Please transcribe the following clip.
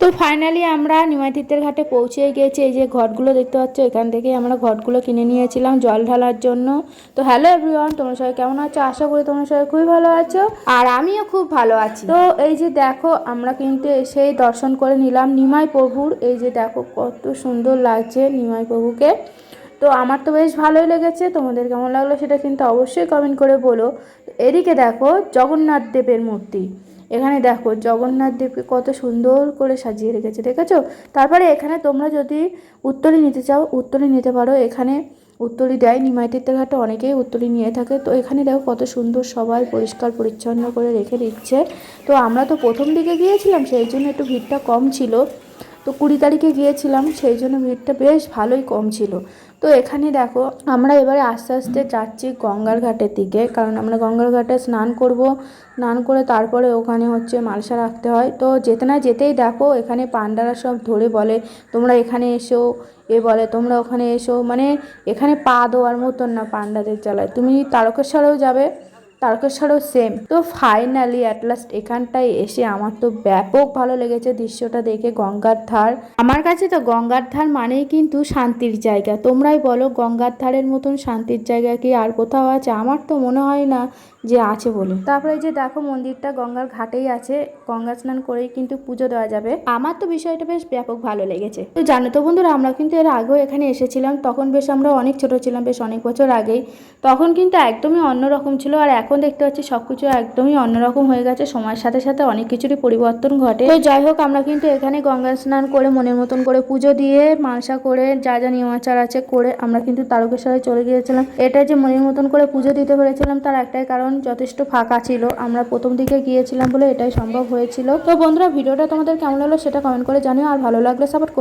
তো ফাইনালি আমরা নিমাই তীর্থের ঘাটে পৌঁছে গিয়েছি। এই যে ঘটগুলো দেখতে পাচ্ছ, এখান থেকেই আমরা ঘটগুলো কিনে নিয়েছিলাম জল ঢালার জন্য। তো হ্যালো এভরিওয়ান, তোমরা সবাই কেমন আছো? আশা করি তোমরা সবাই খুবই ভালো আছো, আর আমিও খুব ভালো আছি। তো এই যে দেখো, আমরা কিন্তু এসেই দর্শন করে নিলাম নিমাই প্রভুর। এই যে দেখো কত সুন্দর লাগছে নিমাই প্রভুকে। তো আমার তো বেশ ভালোই লেগেছে, তোমাদের কেমন লাগলো সেটা কিন্তু অবশ্যই কমেন্ট করে বলো। এদিকে দেখো জগন্নাথ দেবের মূর্তি। এখানে দেখো জগন্নাথ দেবকে কত সুন্দর করে সাজিয়ে রেখেছে, দেখেছো? তারপরে এখানে তোমরা যদি উত্তরী নিতে চাও উত্তরী নিতে পারো। এখানে উত্তরী দেয়, নিমাই তীর্থের ঘাটে অনেকেই উত্তরী নিয়ে থাকে। তো এখানে দেখো কত সুন্দর সবাই পরিষ্কার পরিচ্ছন্ন করে রেখে দিচ্ছে। তো আমরা তো প্রথম দিকে গিয়েছিলাম, সেই জন্য একটু ভিড়টা কম ছিল। তো 20 তারিখে গিয়েছিলাম, সেই জন্য ভিড়টা বেশ ভালোই কম ছিল। তো এখানে দেখো আমরা এবারে আস্তে আস্তে যাচ্ছি গঙ্গার ঘাটের দিকে, কারণ আমরা গঙ্গার ঘাটে স্নান করব। স্নান করে তারপরে ওখানে হচ্ছে মালসা রাখতে হয়। তো যেতে না যেতেই দেখো এখানে পান্ডারা সব ধরে বলে তোমরা এখানে এসো, এ বলে তোমরা ওখানে এসো। মানে এখানে পা দেওয়ার মতন না পান্ডাদের জ্বালায়। তুমি তারকেশ্বরেও যাবে, তারকেশ্বরেও সেম। তো ফাইনালি অ্যাট লাস্ট এখানটায় এসে আমার তো ব্যাপক ভালো লেগেছে দৃশ্যটা দেখে। গঙ্গার ধার, আমার কাছে তো গঙ্গার ধার মানেই কিন্তু শান্তির জায়গা। তোমরাই বলো গঙ্গার ধারের মতন শান্তির জায়গা কি আর কোথাও আছে? আমার তো মনে হয় না যে আছে বলে। তারপরে যে দেখো মন্দিরটা গঙ্গার ঘাটেই আছে, গঙ্গা স্নান করেই কিন্তু পুজো দেওয়া যাবে। আমার তো বিষয়টা বেশ ব্যাপক ভালো লেগেছে। তো জানো তো বন্ধুরা, আমরা কিন্তু এর আগেও এখানে এসেছিলাম, তখন বেশ আমরা অনেক ছোট ছিলাম, বেশ অনেক বছর আগেই। তখন কিন্তু একদমই অন্যরকম ছিল, আর এখন দেখতে পাচ্ছি সবকিছু একদমই অন্যরকম হয়ে গেছে। সময়ের সাথে সাথে অনেক কিছুরই পরিবর্তন ঘটে। তো যাই হোক, আমরা কিন্তু এখানে গঙ্গা স্নান করে মনের মতন করে পুজো দিয়ে মানসা করে যা যা নিয়মাচার আছে করে আমরা কিন্তু তারকেশ্বরে চলে গিয়েছিলাম। এটা যে মনের মতন করে পুজো দিতে পেরেছিলাম তার একটাই কারণ, যথেষ্ট ফাঁকা ছিল। আমরা প্রথম দিকে গিয়েছিলাম বলে এটাই সম্ভব হয়েছিল। তো বন্ধুরা, ভিডিওটা তোমাদের কেমন লাগলো সেটা কমেন্ট করে জানিও, আর ভালো লাগলে সাপোর্ট